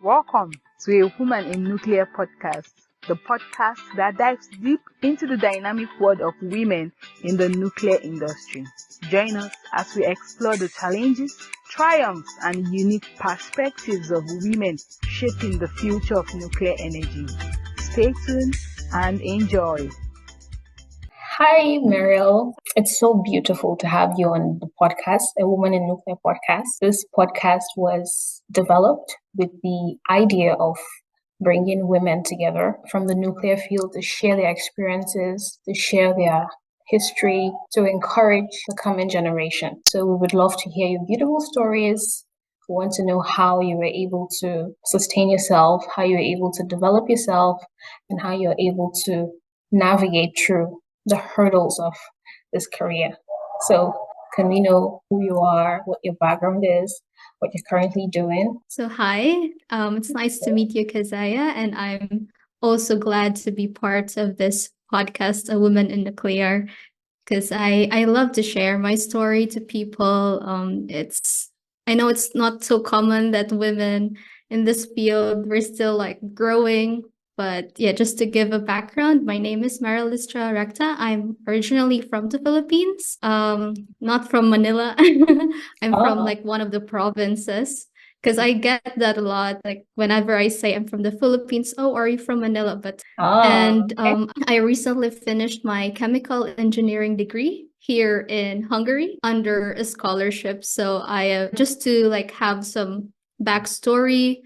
Welcome to a Woman in Nuclear podcast, the podcast that dives deep into the dynamic world of women in the nuclear industry. Join us as we explore the challenges, triumphs, and unique perspectives of women shaping the future of nuclear energy. Stay tuned and enjoy. Hi, Merell. It's so beautiful to have you on the podcast, a Woman in Nuclear podcast. This podcast was developed with the idea of bringing women together from the nuclear field to share their experiences, to share their history, to encourage the coming generation. So we would love to hear your beautiful stories. We want to know how you were able to sustain yourself, how you were able to develop yourself, and how you're able to navigate through the hurdles of this career. So, can we know who you are, what your background is, what you're currently doing? So hi, it's nice to meet you, Kazaya, and I'm also glad to be part of this podcast, A Woman in Nuclear, because I love to share my story to people. I know it's not so common that women in this field, we're still like growing. But yeah, just to give a background, my name is Merell Lystra Recta. I'm originally from the Philippines, not from Manila. I'm from like one of the provinces because I get that a lot. Like whenever I say I'm from the Philippines, oh, are you from Manila? I recently finished my chemical engineering degree here in Hungary under a scholarship. So I just to like have some backstory.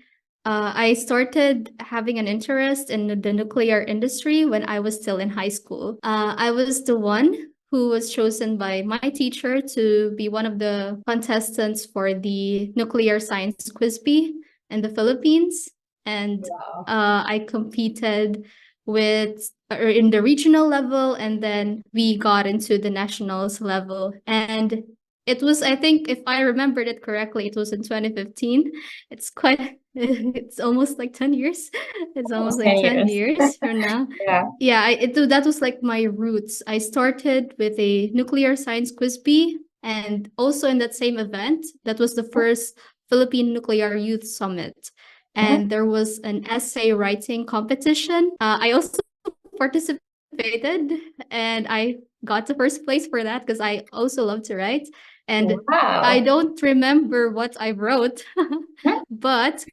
I started having an interest in the nuclear industry when I was still in high school. I was the one who was chosen by my teacher to be one of the contestants for the nuclear science quiz bee in the Philippines. And I competed with in the regional level, and then we got into the nationals level. And it was, I think, if I remembered it correctly, it was in 2015. It's quite, it's almost like 10 years. It's almost like 10 years from now. Yeah, that was like my roots. I started with a nuclear science quiz bee, and also in that same event, that was the first Philippine Nuclear Youth Summit. And there was an essay writing competition. I also participated, and I got the first place for that because I also love to write. And I don't remember what I wrote, but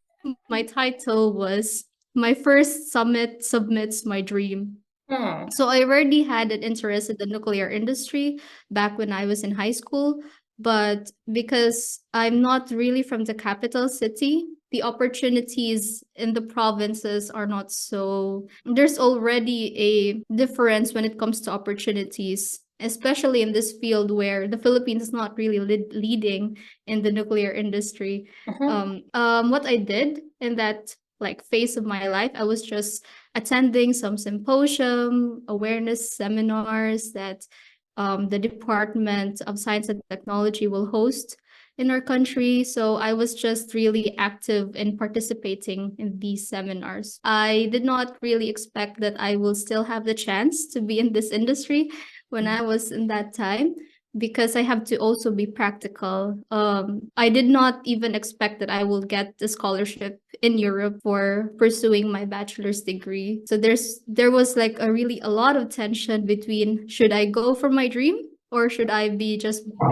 my title was My First Summit Submits My Dream. So I already had an interest in the nuclear industry back when I was in high school. But because I'm not really from the capital city, the opportunities in the provinces are not so, there's already a difference when it comes to opportunities, especially in this field where the Philippines is not really leading in the nuclear industry. What I did in that like phase of my life, I was just attending some symposium, awareness seminars that the Department of Science and Technology will host in our country. So I was just really active in participating in these seminars. I did not really expect that I will still have the chance to be in this industry when I was in that time, because I have to also be practical. I did not even expect that I will get the scholarship in Europe for pursuing my bachelor's degree. So there was like a lot of tension between, should I go for my dream or should I be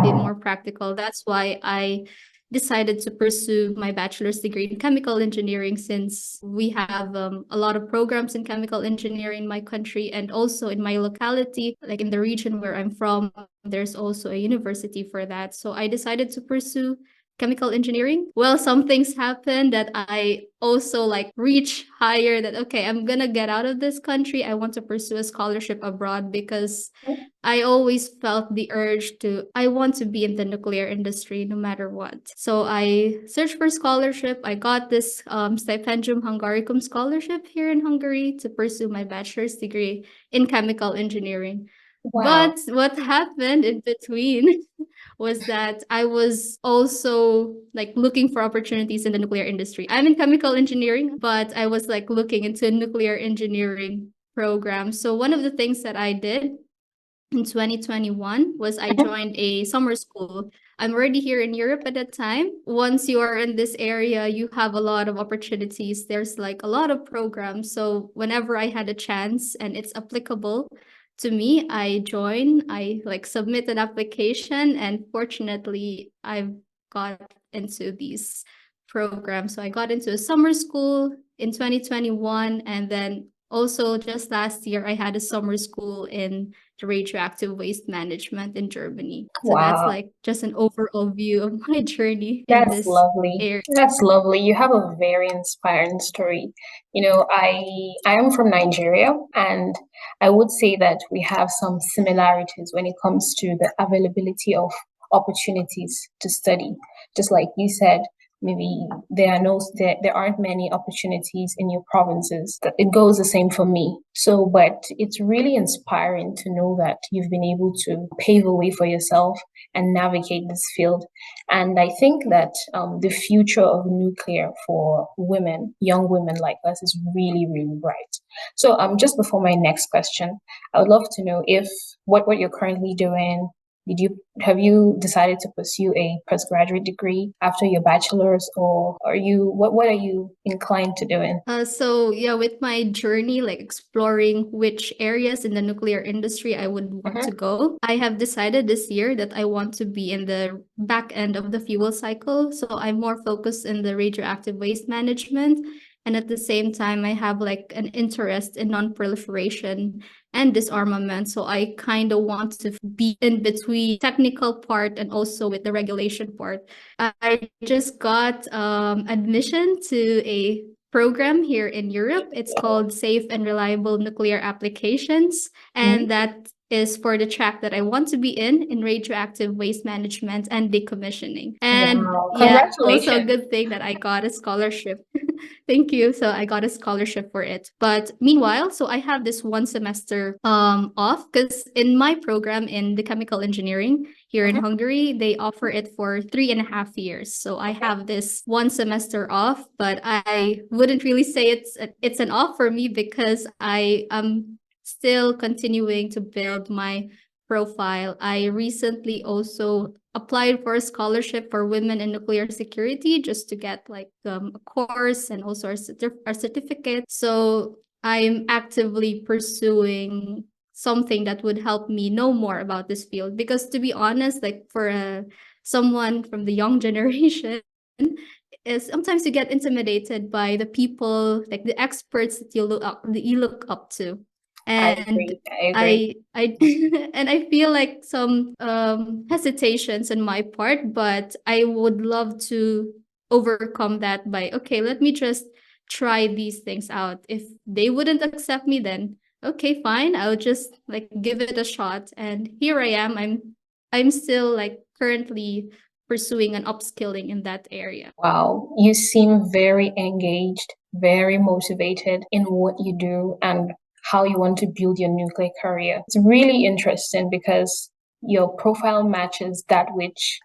more practical? That's why I decided to pursue my bachelor's degree in chemical engineering, since we have a lot of programs in chemical engineering in my country, and also in my locality, like in the region where I'm from, there's also a university for that. So I decided to pursue chemical engineering. Well, some things happened that I also like reach higher, that okay, I'm gonna get out of this country. I want to pursue a scholarship abroad, because I always felt the urge I want to be in the nuclear industry no matter what. So I searched for scholarship. I got this Stipendium Hungaricum scholarship here in Hungary to pursue my bachelor's degree in chemical engineering. But what happened in between was that I was also like looking for opportunities in the nuclear industry. I'm in chemical engineering, but I was like looking into nuclear engineering programs. So one of the things that I did in 2021 was I joined a summer school I'm already here in Europe at that time. Once you are in this area, you have a lot of opportunities. There's like a lot of programs. So whenever I had a chance and it's applicable to me, I join, I like submit an application, and fortunately, I've got into these programs. So I got into a summer school in 2021, and then also just last year, I had a summer school in the radioactive waste management in Germany. So that's Wow. like just an overall view of my journey in That's this lovely. area. That's lovely. You have a very inspiring story. I am from Nigeria, and I would say that we have some similarities when it comes to the availability of opportunities to study. Just like you said, maybe there aren't many opportunities in your provinces. It goes the same for me. So, but it's really inspiring to know that you've been able to pave a way for yourself and navigate this field. And I think that the future of nuclear for women, young women like us, is really, really bright. So, just before my next question, I would love to know if what you're currently doing. Have you decided to pursue a postgraduate degree after your bachelor's, or what are you inclined to doing? So yeah, with my journey, like exploring which areas in the nuclear industry I would want to go, I have decided this year that I want to be in the back end of the fuel cycle. So I'm more focused in the radioactive waste management. And at the same time, I have like an interest in non-proliferation and disarmament. So I kind of want to be in between technical part and also with the regulation part. I just got admission to a program here in Europe. It's called Safe and Reliable Nuclear Applications. And that is for the track that I want to be in radioactive waste management and decommissioning. And Wow, yeah, also a congratulations. good thing that I got a scholarship. Thank you. So I got a scholarship for it. But meanwhile, so I have this one semester off because in my program in the chemical engineering here in Hungary, they offer it for 3.5 years. So I have this one semester off, but I wouldn't really say it's an off for me because I am still continuing to build my profile. I recently also applied for a scholarship for women in nuclear security just to get like a course and also our certificate. So I'm actively pursuing something that would help me know more about this field because to be honest, like for someone from the young generation, is sometimes you get intimidated by the people like the experts that you look up to. I And agree. I agree. I and I feel like some hesitations on my part, but I would love to overcome that by okay, let me just try these things out. If they wouldn't accept me, then okay, fine. I'll just like give it a shot. And here I am. I'm still like currently pursuing an upskilling in that area. Wow, you seem very engaged, very motivated in what you do and how you want to build your nuclear career. It's really interesting because your profile matches that which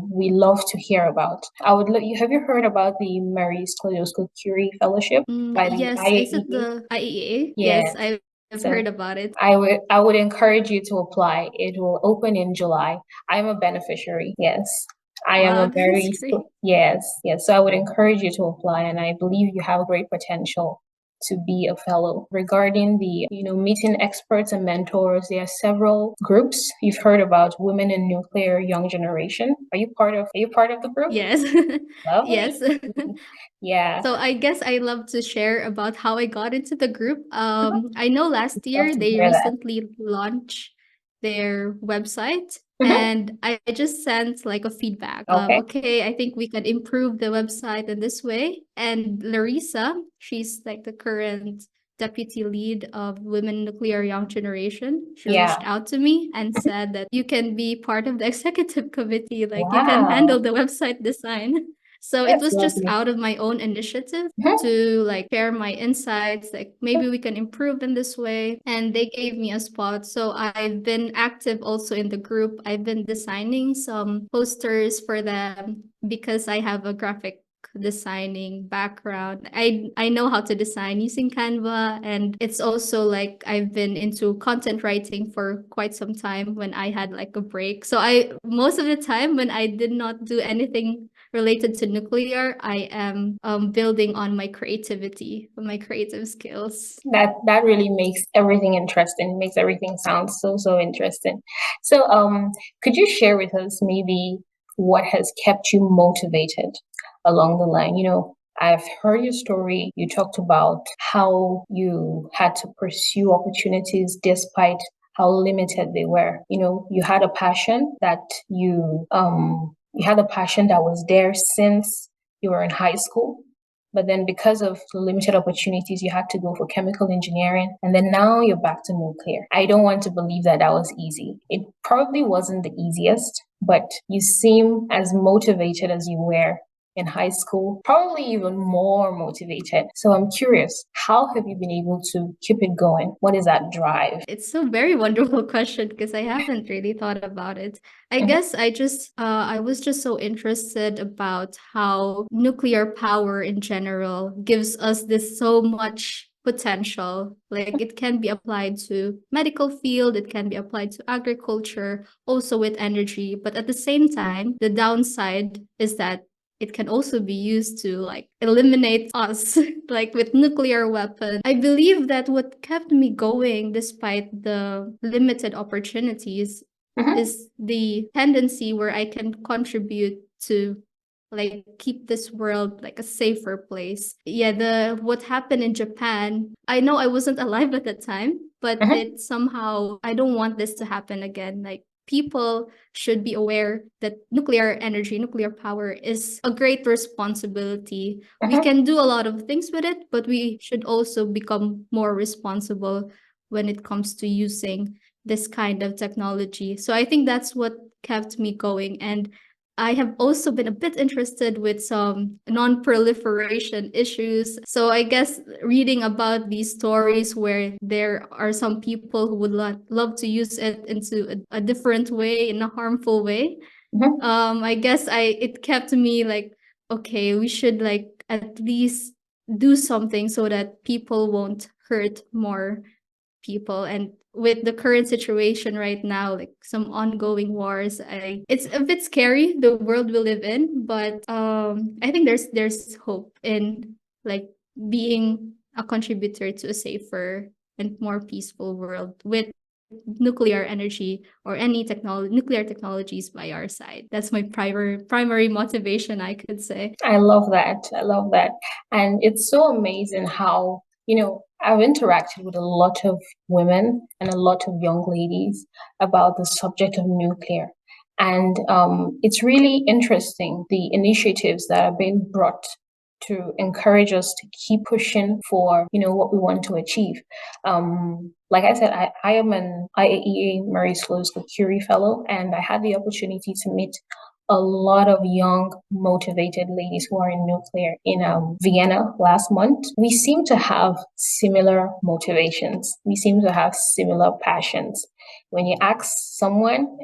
we love to hear about. Have you heard about the Marie Sklodowska-Curie Fellowship by the Yes, is it IAEA? the IEA? Yeah. Yes, I've So heard about it. I would encourage you to apply. It will open in July. I'm a beneficiary. Yes. I am Wow, a that's very great. yes, yes. So I would encourage you to apply, and I believe you have great potential to be a fellow. Regarding the, meeting experts and mentors, there are several groups. You've heard about Women in Nuclear Young Generation. Are you part of the group? Yes. Lovely. Yes. Yeah. So I guess I love to share about how I got into the group. I know last Love year to they hear that. recently launched their website Mhm. and I just sent like a feedback. Okay. Okay, I think we could improve the website in this way. And Larissa, she's like the current deputy lead of Women Nuclear Young Generation. She Yeah. reached out to me and said that you can be part of the executive committee, like you can handle Wow. the website design. So it That's was just lovely. out of my own initiative Mhm. to like share my insights, like maybe we can improve in this way. And they gave me a spot. So I've been active also in the group. I've been designing some posters for them because I have a graphic designing background. I know how to design using Canva, and it's also like I've been into content writing for quite some time when I had like a break. So I most of the time when I did not do anything related to nuclear, I am building on my creativity, my creative skills. That really makes everything interesting, makes everything sound so interesting. So could you share with us maybe what has kept you motivated along the line? I've heard your story. You talked about how you had to pursue opportunities despite how limited they were. You had a passion that you had a passion that was there since you were in high school. But then because of the limited opportunities, you had to go for chemical engineering. And then now you're back to nuclear. I don't want to believe that was easy. It probably wasn't the easiest, but you seem as motivated as you were in high school, probably even more motivated. So I'm curious, how have you been able to keep it going? What is that drive? It's a very wonderful question because I haven't really thought about it. I guess I was just so interested about how nuclear power in general gives us this so much potential. Like it can be applied to medical field, it can be applied to agriculture, also with energy. But at the same time, the downside is that it can also be used to like eliminate us, like with nuclear weapons. I believe that what kept me going despite the limited opportunities is the tendency where I can contribute to like keep this world like a safer place. Yeah, the what happened in Japan, I know I wasn't alive at the time, but it somehow I don't want this to happen again. Like people should be aware that nuclear energy, nuclear power is a great responsibility. We can do a lot of things with it, but we should also become more responsible when it comes to using this kind of technology. So I think that's what kept me going. And I have also been a bit interested with some non-proliferation issues. So I guess reading about these stories where there are some people who would love to use it into a different way, in a harmful way. I guess it kept me like, okay, we should like at least do something so that people won't hurt more people. And with the current situation right now, like some ongoing wars, it's a bit scary, the world we live in, but I think there's hope in like being a contributor to a safer and more peaceful world with nuclear energy or any nuclear technologies by our side. That's my primary motivation, I could say. I love that. And it's so amazing how I've interacted with a lot of women and a lot of young ladies about the subject of nuclear. And it's really interesting, the initiatives that are being brought to encourage us to keep pushing for, what we want to achieve. Like I said, I am an IAEA Marie Slaughter Curie Fellow, and I had the opportunity to meet a lot of young, motivated ladies who are in nuclear in Vienna last month. We seem to have similar motivations. We seem to have similar passions. When you ask someone,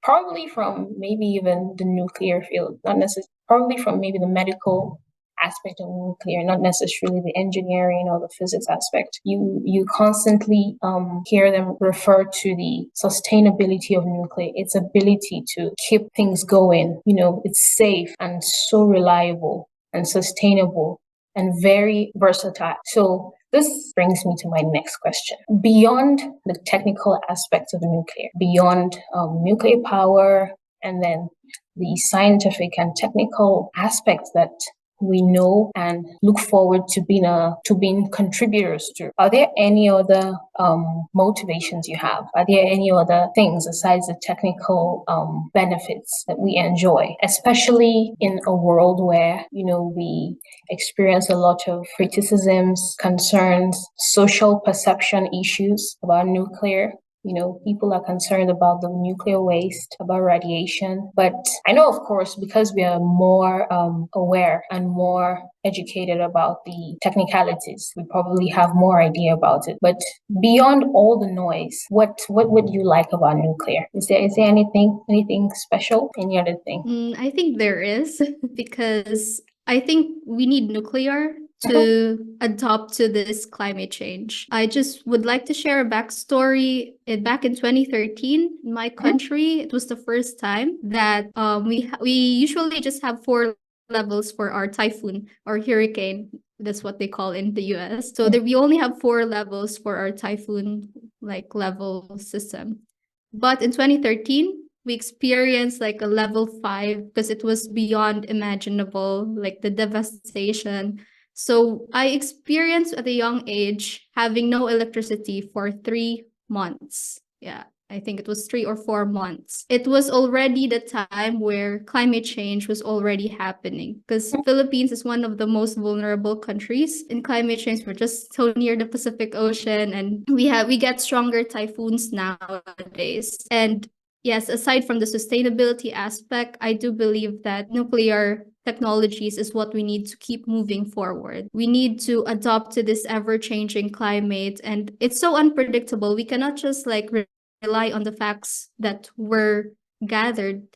probably from maybe even the nuclear field, not necessarily, probably from maybe the medical aspect of nuclear, not necessarily the engineering or the physics aspect, you constantly hear them refer to the sustainability of nuclear, its ability to keep things going. It's safe and so reliable and sustainable and very versatile. So this brings me to my next question. Beyond the technical aspects of nuclear, beyond nuclear power, and then the scientific and technical aspects that we know and look forward to being contributors to, are there any other motivations you have? Are there any other things besides the technical benefits that we enjoy, especially in a world where we experience a lot of criticisms, concerns, social perception issues about nuclear? People are concerned about the nuclear waste, about radiation. But I know, of course, because we are more aware and more educated about the technicalities, we probably have more idea about it. But beyond all the noise, what would you like about nuclear? Is there anything special? Any other thing? I think there is because I think we need nuclear to adopt to this climate change. I just would like to share a backstory. Back in 2013, in my country, it was the first time that we usually just have four levels for our typhoon or hurricane. That's what they call in the US. So we only have four levels for our typhoon like level system. But in 2013, we experienced like a level 5 because it was beyond imaginable, like the devastation. So I experienced at a young age having no electricity for 3 months. Yeah, I think it was 3 or 4 months. It was already the time where climate change was already happening because Philippines is one of the most vulnerable countries in climate change. We're just so near the Pacific Ocean, and we get stronger typhoons nowadays. And yes, aside from the sustainability aspect, I do believe that nuclear technologies is what we need to keep moving forward. We need to adopt to this ever-changing climate, and it's so unpredictable. We cannot just like rely on the facts that were gathered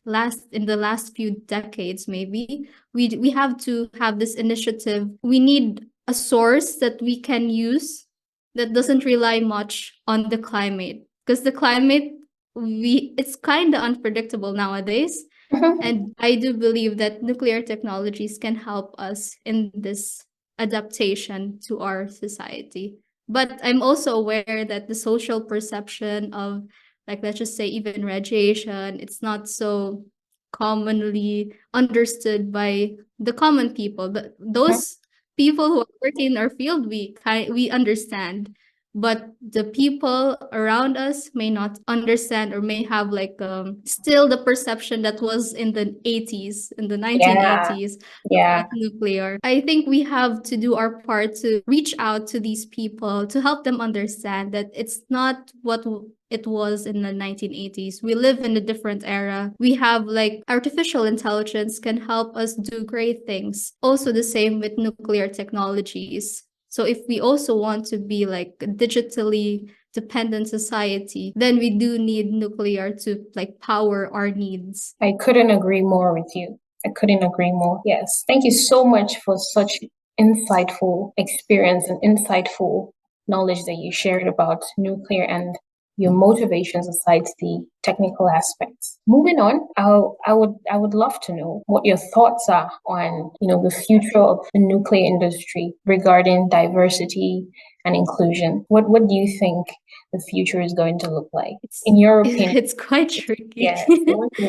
in the last few decades. Maybe we have to have this initiative. We need a source that we can use that doesn't rely much on the climate, because the climate it's kind of unpredictable nowadays. And I do believe that nuclear technologies can help us in this adaptation to our society. But I'm also aware that the social perception of, like, let's just say, even radiation, it's not so commonly understood by the common people. But those people who are working in our field, we understand. But the people around us may not understand, or may have like still the perception that was in the 80s, in the 1980s, Yeah. about nuclear. I think we have to do our part to reach out to these people to help them understand that it's not what it was in the 1980s. We live in a different era. We have like artificial intelligence can help us do great things. Also the same with nuclear technologies. So if we also want to be like a digitally dependent society, then we do need nuclear to like power our needs. I couldn't agree more with you. I couldn't agree more. Yes. Thank you so much for such insightful experience and insightful knowledge that you shared about nuclear and your motivations aside the technical aspects. Moving on, I would love to know what your thoughts are on, the future of the nuclear industry regarding diversity and inclusion. What do you think the future is going to look like, in your opinion? It's quite tricky. Yeah,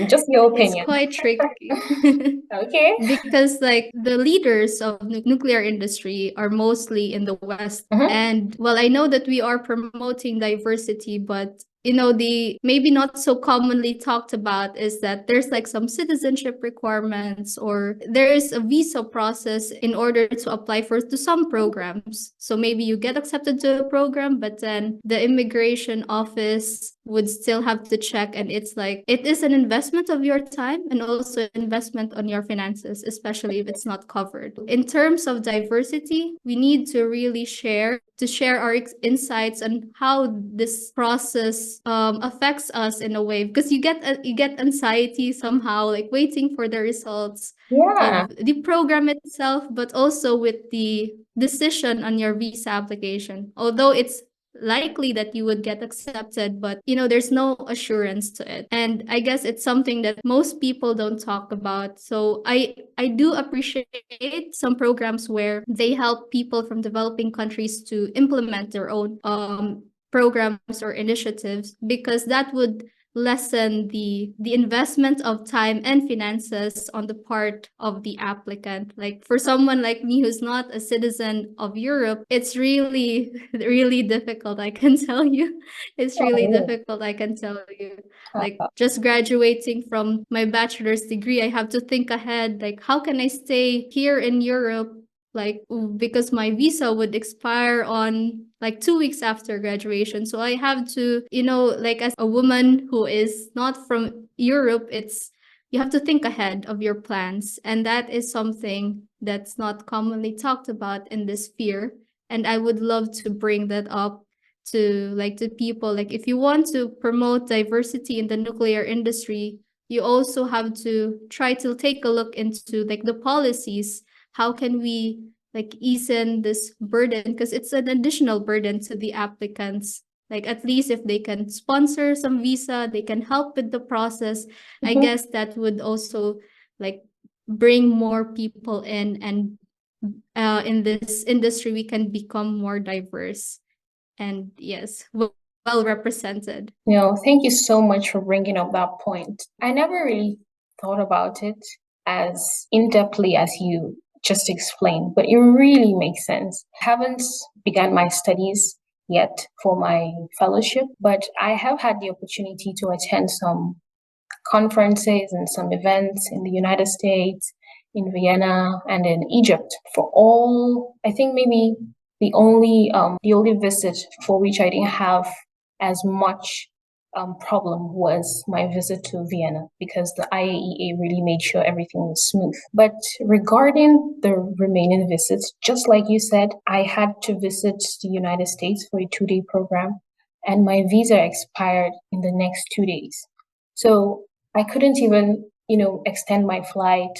just your opinion. It's quite tricky. Okay. Because like the leaders of nuclear industry are mostly in the West. And well, I know that we are promoting diversity, but the maybe not so commonly talked about is that there's like some citizenship requirements, or there is a visa process in order to apply to some programs. So maybe you get accepted to a program, but then the immigration office would still have to check, and it's like it is an investment of your time and also investment on your finances, especially if it's not covered. In terms of diversity, we need to really share our insights on how this process affects us in a way, because you get anxiety somehow, like waiting for the results of the program itself, but also with the decision on your visa application. Although it's likely that you would get accepted, but there's no assurance to it. And I guess it's something that most people don't talk about. So I do appreciate some programs where they help people from developing countries to implement their own programs or initiatives, because that would lessen the investment of time and finances on the part of the applicant. Like for someone like me who's not a citizen of Europe, it's really really difficult, I can tell you. It's really difficult, I can tell you. Like just graduating from my bachelor's degree, I have to think ahead, like how can I stay here in Europe, like because my visa would expire on like 2 weeks after graduation. So I have to, like as a woman who is not from Europe, you have to think ahead of your plans. And that is something that's not commonly talked about in this sphere. And I would love to bring that up to people. Like if you want to promote diversity in the nuclear industry, you also have to try to take a look into like the policies how can we like ease this burden, because it's an additional burden to the applicants. Like at least if they can sponsor some visa, they can help with the process. I guess that would also like bring more people in, and in this industry we can become more diverse and yes, well represented. Thank you so much for bringing up that point. I never really thought about it as in-depthly as you just explained, but it really makes sense. I haven't begun my studies yet for my fellowship, but I have had the opportunity to attend some conferences and some events in the United States, in Vienna, and in Egypt. For all, I think maybe the only visit for which I didn't have as much problem was my visit to Vienna, because the IAEA really made sure everything was smooth. But regarding the remaining visits, just like you said, I had to visit the United States for a 2-day program, and my visa expired in the next 2 days. So I couldn't even, extend my flight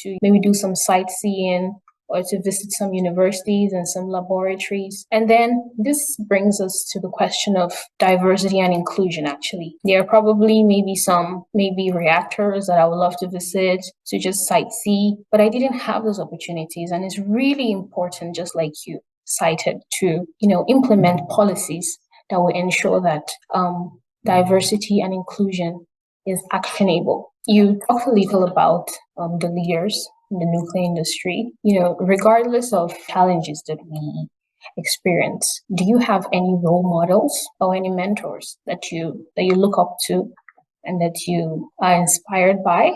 to maybe do some sightseeing or to visit some universities and some laboratories. And then this brings us to the question of diversity and inclusion, actually. There are probably maybe reactors that I would love to visit, to just sightsee, but I didn't have those opportunities. And it's really important, just like you cited, to, implement policies that will ensure that diversity and inclusion is actionable. You talked a little about the leaders in the nuclear industry. Regardless of challenges that we experience, do you have any role models or any mentors that you look up to and that you are inspired by?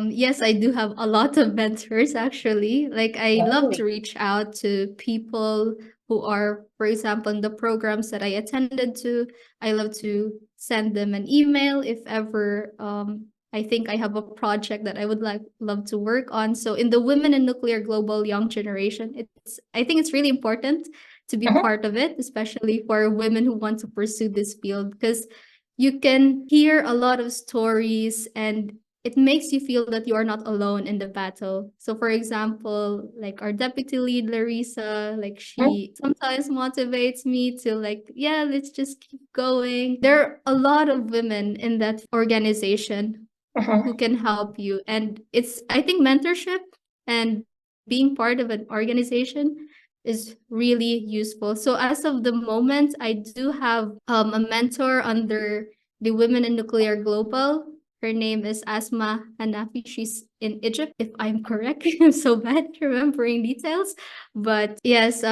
Yes, I do have a lot of mentors actually. Like I love to reach out to people who are, for example, in the programs that I attended to. I love to send them an email if ever I think I have a project that I would love to work on. So in the Women in Nuclear Global Young Generation, I think it's really important to be part of it, especially for women who want to pursue this field, because you can hear a lot of stories and it makes you feel that you are not alone in the battle. So for example, like our deputy lead, Larissa, like she sometimes motivates me to like, yeah, let's just keep going. There are a lot of women in that organization who can help you. And I think mentorship and being part of an organization is really useful. So as of the moment, I do have a mentor under the Women in Nuclear Global. Her name is Asma Hanafi. She's in Egypt, if I'm correct. I'm so bad at remembering details. But yes,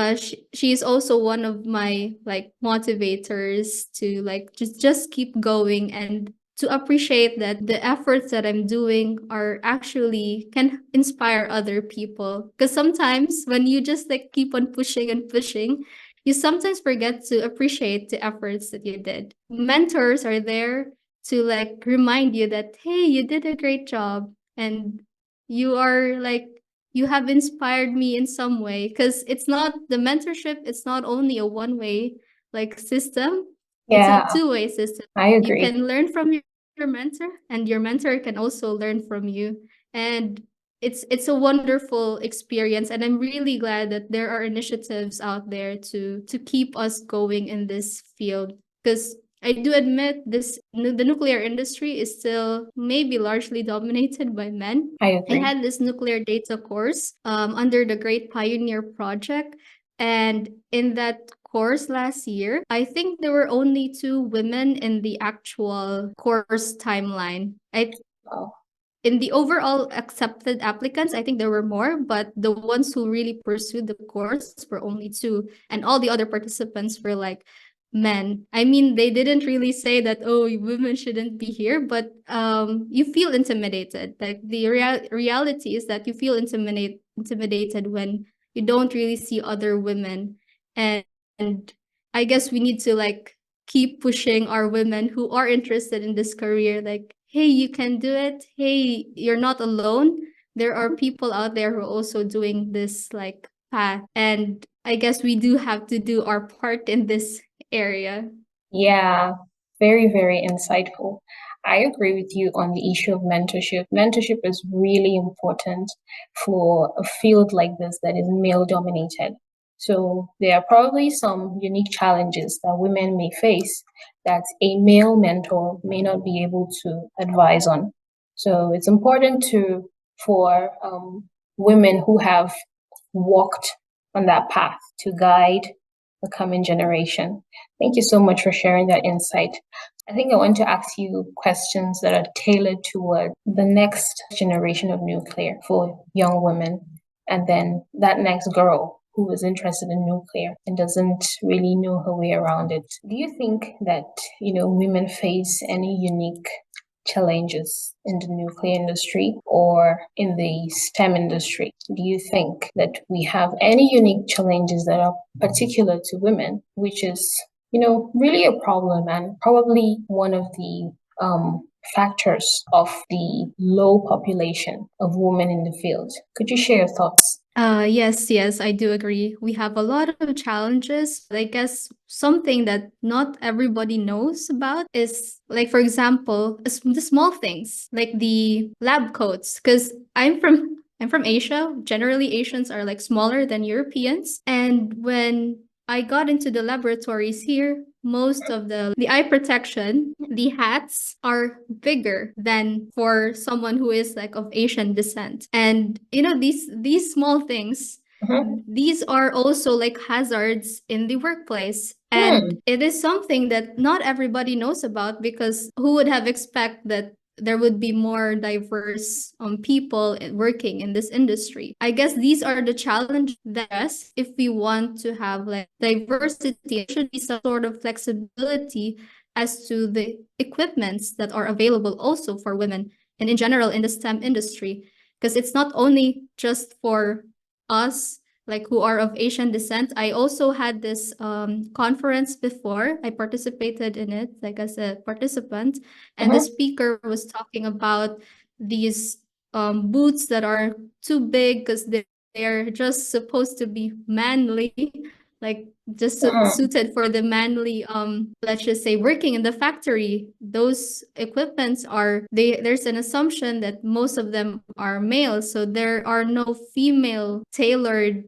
she's also one of my like motivators to like just keep going and to appreciate that the efforts that I'm doing are actually can inspire other people. Because sometimes when you just like keep on pushing and pushing, you sometimes forget to appreciate the efforts that you did. Mentors are there to like remind you that, hey, you did a great job and you are like, you have inspired me in some way. Because the mentorship, it's not only a one-way like system. Yeah, it's a two-way system. I You agree. can learn from your mentor and your mentor can also learn from you. And it's a wonderful experience, and I'm really glad that there are initiatives out there to keep us going in this field, because I do admit the nuclear industry is still maybe largely dominated by men. I I agree. had this nuclear data course under the Great Pioneer Project, and in that course last year, I think there were only 2 women in the actual course timeline. Oh, In the overall accepted applicants, I think there were more, but the ones who really pursued the course were only 2, and all the other participants were like men. I mean, they didn't really say that, oh, women shouldn't be here, but you feel intimidated. Like the reality is that you feel intimidated when you don't really see other women. And I guess we need to like keep pushing our women who are interested in this career, like, hey, you can do it. Hey, you're not alone. There are people out there who are also doing this like path. And I guess we do have to do our part in this area. yeah, very, very insightful. I agree with you on the issue of mentorship. Mentorship is really important for a field like this that is male dominated. So there are probably some unique challenges that women may face that a male mentor may not be able to advise on. So it's important for women who have walked on that path to guide the coming generation. Thank you so much for sharing that insight. I think I want to ask you questions that are tailored toward the next generation of nuclear for young women, and then that next girl who is interested in nuclear and doesn't really know her way around it. Do you think that, women face any unique challenges in the nuclear industry or in the STEM industry? Do you think that we have any unique challenges that are particular to women, which is, really a problem and probably one of the factors of the low population of women in the field? Could you share your thoughts? Yes, I do agree. We have a lot of challenges. I guess something that not everybody knows about is, like, for example, the small things like the lab coats. Because I'm from Asia. Generally, Asians are like smaller than Europeans. And when I got into the laboratories here, most of the eye protection, the hats are bigger than for someone who is like of Asian descent. And these small things, these are also like hazards in the workplace. And it is something that not everybody knows about, because who would have expect that there would be more diverse people working in this industry. I guess these are the challenges that us, if we want to have like diversity, there should be some sort of flexibility as to the equipments that are available also for women and in general in the STEM industry. Because it's not only just for us like who are of Asian descent. I also had this conference before. I participated in it like as a participant, and the speaker was talking about these boots that are too big because they're just supposed to be manly, like just suited for the manly let's just say working in the factory. Those equipments there's an assumption that most of them are male, so there are no female tailored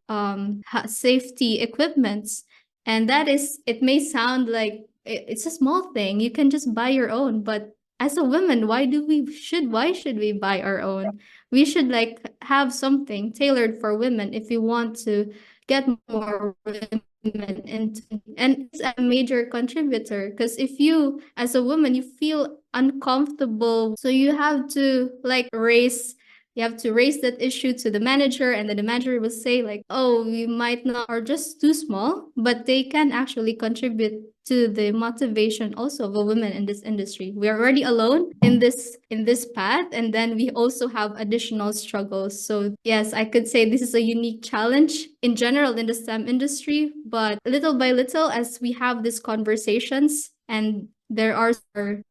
safety equipments. And it may sound like it's a small thing, you can just buy your own, but as a woman, why should we buy our own? We should like have something tailored for women if we want to get more women into, and it's a major contributor, because if you as a woman you feel uncomfortable, so you have to raise that issue to the manager, and then the manager will say like, oh, we might not, or just too small, but they can actually contribute to the motivation also of a woman in this industry. We are already alone in this path, and then we also have additional struggles. So yes, I could say this is a unique challenge in general in the STEM industry, but little by little, as we have these conversations and there are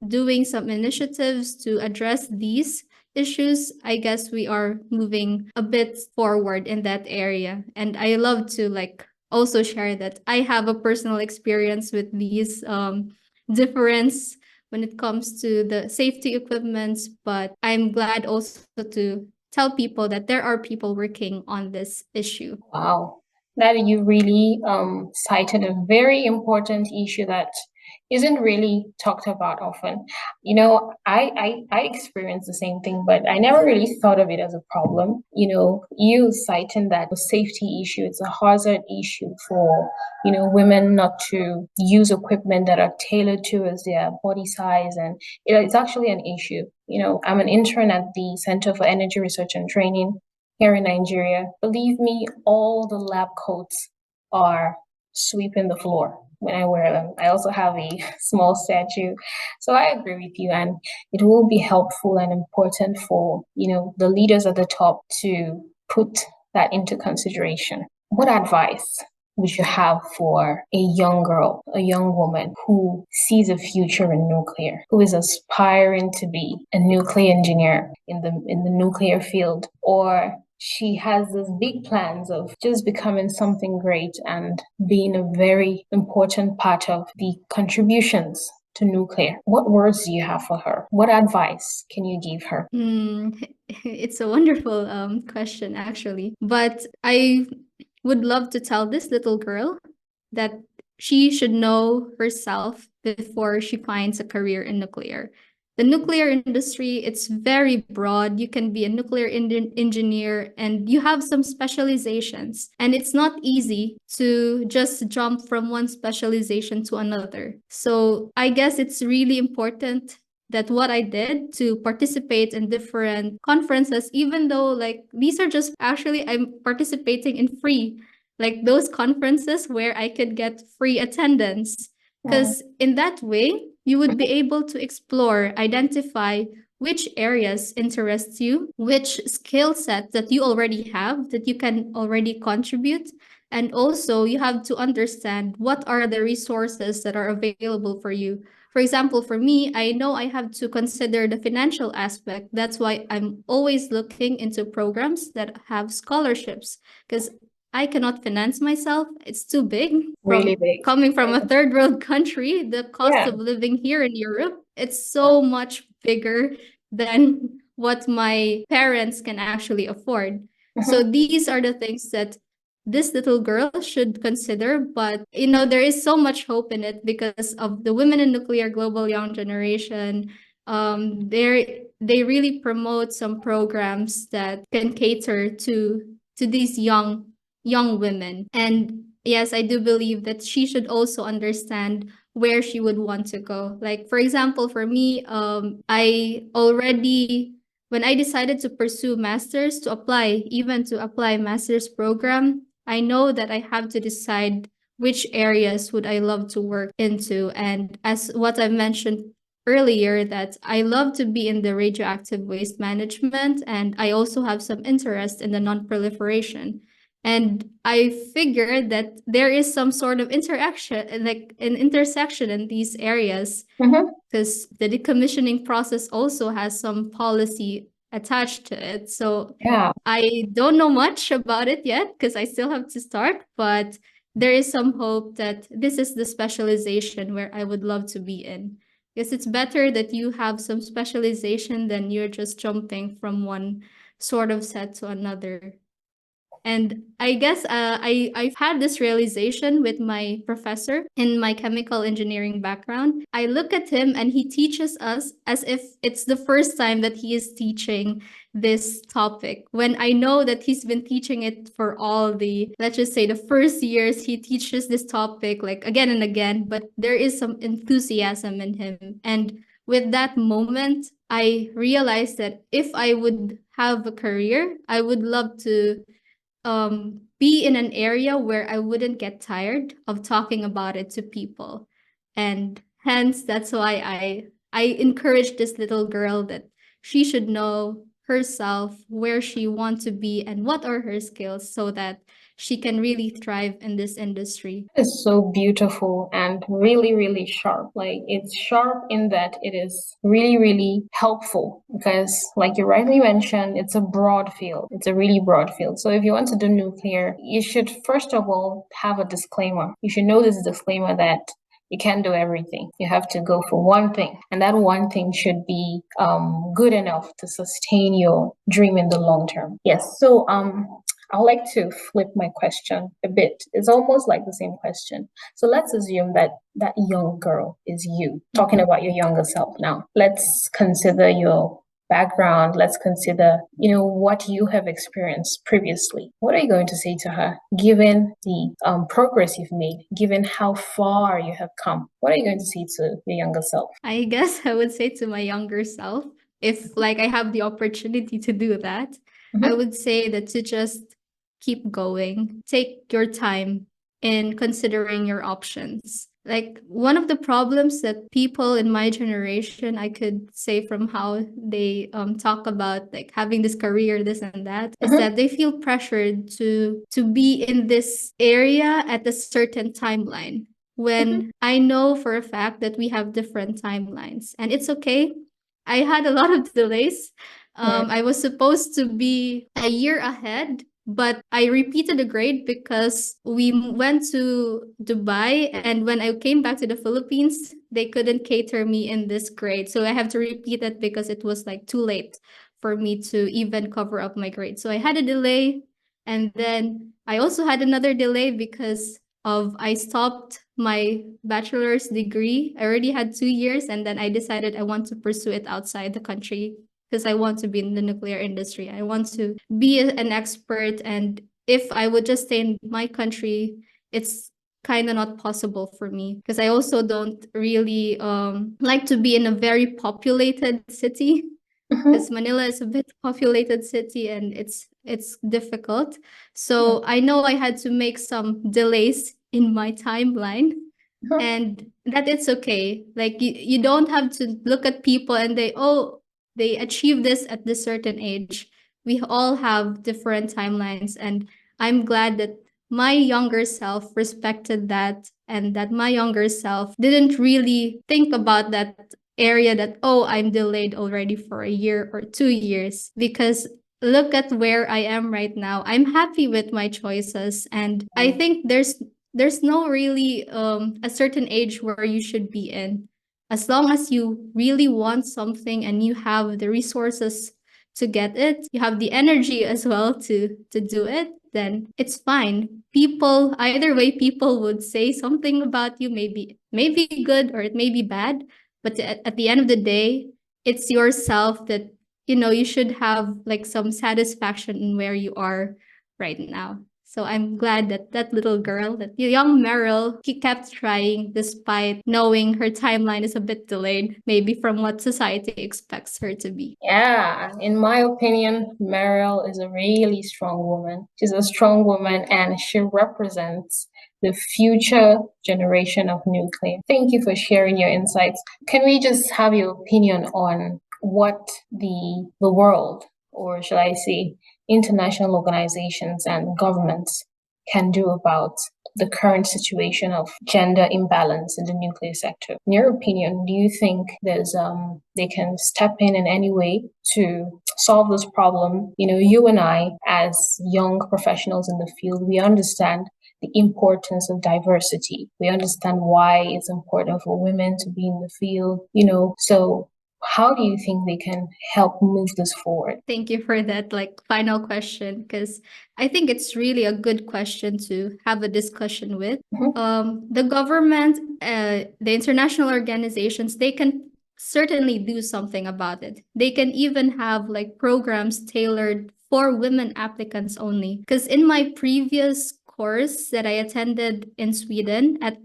doing some initiatives to address these issues, I guess we are moving a bit forward in that area. And I love to like also share that I have a personal experience with these difference when it comes to the safety equipments, but I'm glad also to tell people that there are people working on this issue. Wow, that you really cited a very important issue that isn't really talked about often. I experienced the same thing, but I never really thought of it as a problem. You citing that safety issue, it's a hazard issue for, women not to use equipment that are tailored to as their body size. And, it's actually an issue. I'm an intern at the Center for Energy Research and Training here in Nigeria. Believe me, all the lab coats are sweeping the floor when I wear them. I also have a small statue. So I agree with you, and it will be helpful and important for, the leaders at the top to put that into consideration. What advice would you have for a young girl, a young woman who sees a future in nuclear, who is aspiring to be a nuclear engineer in the nuclear field, or she has these big plans of just becoming something great and being a very important part of the contributions to nuclear, what words do you have for her? What advice can you give her? It's a wonderful question, actually. But I would love to tell this little girl that she should know herself before she finds a career in nuclear. The nuclear industry, it's very broad. You can be a nuclear engineer and you have some specializations. And it's not easy to just jump from one specialization to another. So I guess it's really important that what I did to participate in different conferences, even though like these are just actually I'm participating in free, like those conferences where I could get free attendance. Because in that way, you would be able to explore, identify which areas interest you, which skill set that you already have that you can already contribute. And also, you have to understand what are the resources that are available for you. For example, for me, I know I have to consider the financial aspect. That's why I'm always looking into programs that have scholarships because I cannot finance myself. It's too big. Really From big. coming from a third world country, the cost Yeah. of living here in Europe, it's so much bigger than what my parents can actually afford. So these are the things that this little girl should consider. But there is so much hope in it because of the Women in Nuclear Global Young Generation. They really promote some programs that can cater to these young women. And yes, I do believe that she should also understand where she would want to go. Like for example, for me, I already when I decided to pursue masters to apply, even to apply master's program, I know that I have to decide which areas would I love to work into. And as what I mentioned earlier, that I love to be in the radioactive waste management, and I also have some interest in the non-proliferation. And I figured that there is some sort of interaction, like an intersection in these areas, because the decommissioning process also has some policy attached to it. So Yeah. I don't know much about it yet because I still have to start, but there is some hope that this is the specialization where I would love to be in. Because it's better that you have some specialization than you're just jumping from one sort of set to another. And I guess I've had this realization with my professor in my chemical engineering background. I look at him and he teaches us as if it's the first time that he is teaching this topic. When I know that he's been teaching it for all the, let's just say, the first years, he teaches this topic like again and again, but there is some enthusiasm in him. And with that moment, I realized that if I would have a career, I would love to be in an area where I wouldn't get tired of talking about it to people. And hence that's why I encourage this little girl that she should know herself, where she wants to be and what are her skills so that she can really thrive in this industry. It's so beautiful and really, really sharp. Like it's sharp in that it is really, really helpful because, like you rightly mentioned, it's a broad field. It's a really broad field. So if you want to do nuclear, you should first of all have a disclaimer. You should know this disclaimer that you can't do everything. You have to go for one thing, and that one thing should be good enough to sustain your dream in the long term. Yes. So I'd like to flip my question a bit. It's almost like the same question. So let's assume that that young girl is you, talking about your younger self now. Let's consider your background. Let's consider, what you have experienced previously. What are you going to say to her, given the progress you've made, given how far you have come? What are you going to say to your younger self? I guess I would say to my younger self, if like I have the opportunity to do that, I would say that to just keep going, take your time in considering your options. Like one of the problems that people in my generation, I could say from how they talk about like having this career, this and that, is that they feel pressured to be in this area at a certain timeline. When I know for a fact that we have different timelines, and it's okay. I had a lot of delays. I was supposed to be a year ahead but I repeated the grade because we went to Dubai, and when I came back to the Philippines, they couldn't cater me in this grade. So I have to repeat it because it was like too late for me to even cover up my grade. So I had a delay, and then I also had another delay because of I stopped my bachelor's degree. I already had 2 years, and then I decided I want to pursue it outside the country because I want to be in the nuclear industry. I want to be an expert, and if I would just stay in my country, it's kind of not possible for me because I also don't really like to be in a very populated city because Manila is a bit populated city and it's difficult. So I know I had to make some delays in my timeline, and that it's okay. Like you don't have to look at people and they achieve this at this certain age. We all have different timelines, and I'm glad that my younger self respected that, and that my younger self didn't really think about that area that, oh, I'm delayed already for a year or 2 years, because look at where I am right now. I'm happy with my choices, and I think there's no really a certain age where you should be in. As long as you really want something and you have the resources to get it, you have the energy as well to do it, then it's fine. People, either way, people would say something about you, maybe good or it may be bad, but at the end of the day, it's yourself that you should have like some satisfaction in where you are right now. So I'm glad that that little girl, that young Merell, he kept trying despite knowing her timeline is a bit delayed, maybe from what society expects her to be. Yeah, in my opinion, Merell is a really strong woman. She's a strong woman and she represents the future generation of nuclear. Thank you for sharing your insights. Can we just have your opinion on what the world, or should I say, international organizations and governments can do about the current situation of gender imbalance in the nuclear sector? In your opinion, do you think they can step in any way to solve this problem? You and I, as young professionals in the field, we understand the importance of diversity. We understand why it's important for women to be in the field, so how do you think they can help move this forward? Thank you for that final question, because I think it's really a good question to have a discussion with. The government, the international organizations, they can certainly do something about it. They can even have programs tailored for women applicants only. Because in my previous course that I attended in Sweden at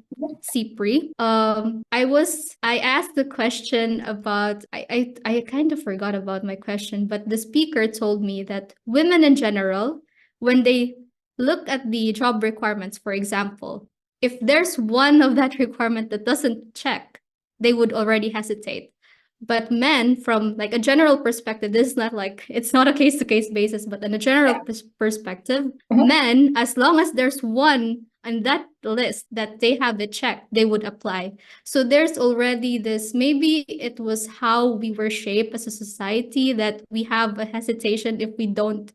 CPRI, I asked the question about I kind of forgot about my question, but the speaker told me that women in general, when they look at the job requirements, for example, if there's one of that requirement that doesn't check, they would already hesitate. But men, from a general perspective, this is not it's not a case-to-case basis, but in a general perspective, men, as long as there's one on that list that they have it checked, they would apply. So there's already this, maybe it was how we were shaped as a society, that we have a hesitation if we don't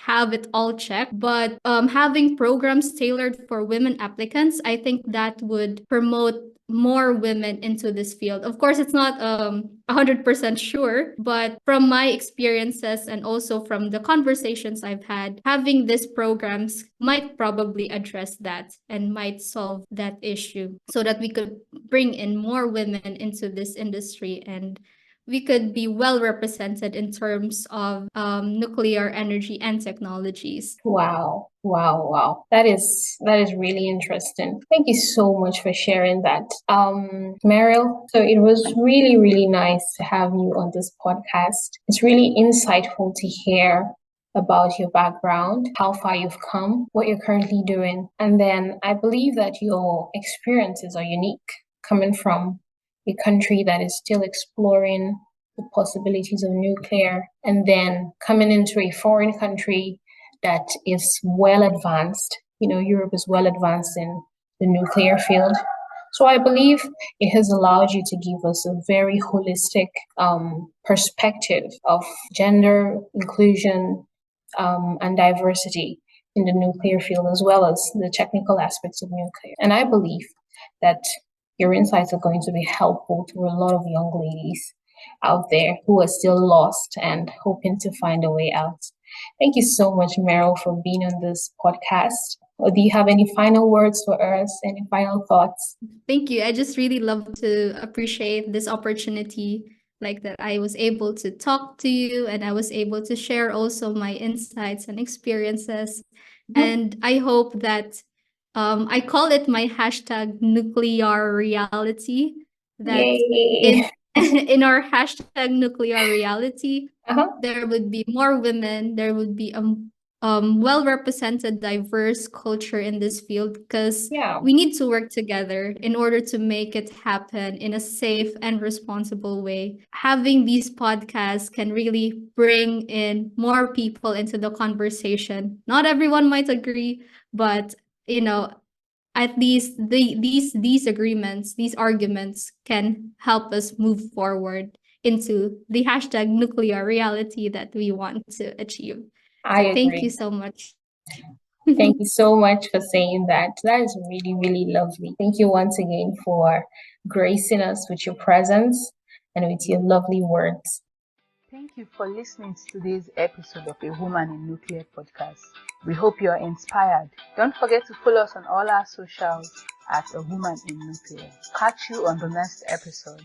have it all checked. But having programs tailored for women applicants, I think that would promote more women into this field. Of course, it's not 100% sure, but from my experiences and also from the conversations I've had, having these programs might probably address that and might solve that issue, so that we could bring in more women into this industry and we could be well represented in terms of nuclear energy and technologies. Wow. That is really interesting. Thank you so much for sharing that. Merell, so it was really, really nice to have you on this podcast. It's really insightful to hear about your background, how far you've come, what you're currently doing. And then I believe that your experiences are unique, coming from a country that is still exploring the possibilities of nuclear, and then coming into a foreign country that is well advanced. Europe is well advanced in the nuclear field. So I believe it has allowed you to give us a very holistic perspective of gender inclusion and diversity in the nuclear field as well as the technical aspects of nuclear. And I believe that your insights are going to be helpful to a lot of young ladies out there who are still lost and hoping to find a way out. Thank you so much, Merell, for being on this podcast. Or do you have any final words for us? Any final thoughts? Thank you. I just really love to appreciate this opportunity, like that I was able to talk to you and I was able to share also my insights and experiences. And I hope that I call it my hashtag nuclear reality, that in Yay! in our hashtag nuclear reality, Uh-huh. there would be more women, there would be well represented diverse culture in this field, because Yeah, we need to work together in order to make it happen in a safe and responsible way. Having these podcasts can really bring in more people into the conversation. Not everyone might agree, but you know, at least these agreements, these arguments can help us move forward into the hashtag nuclear reality that we want to achieve. I So thank you agree. so much. Thank you so much for saying that. That is really, really lovely. Thank you once again for gracing us with your presence and with your lovely words. Thank you for listening to today's episode of A Woman in Nuclear podcast. We hope you're inspired. Don't forget to follow us on all our socials at A Woman in Nuclear. Catch you on the next episode.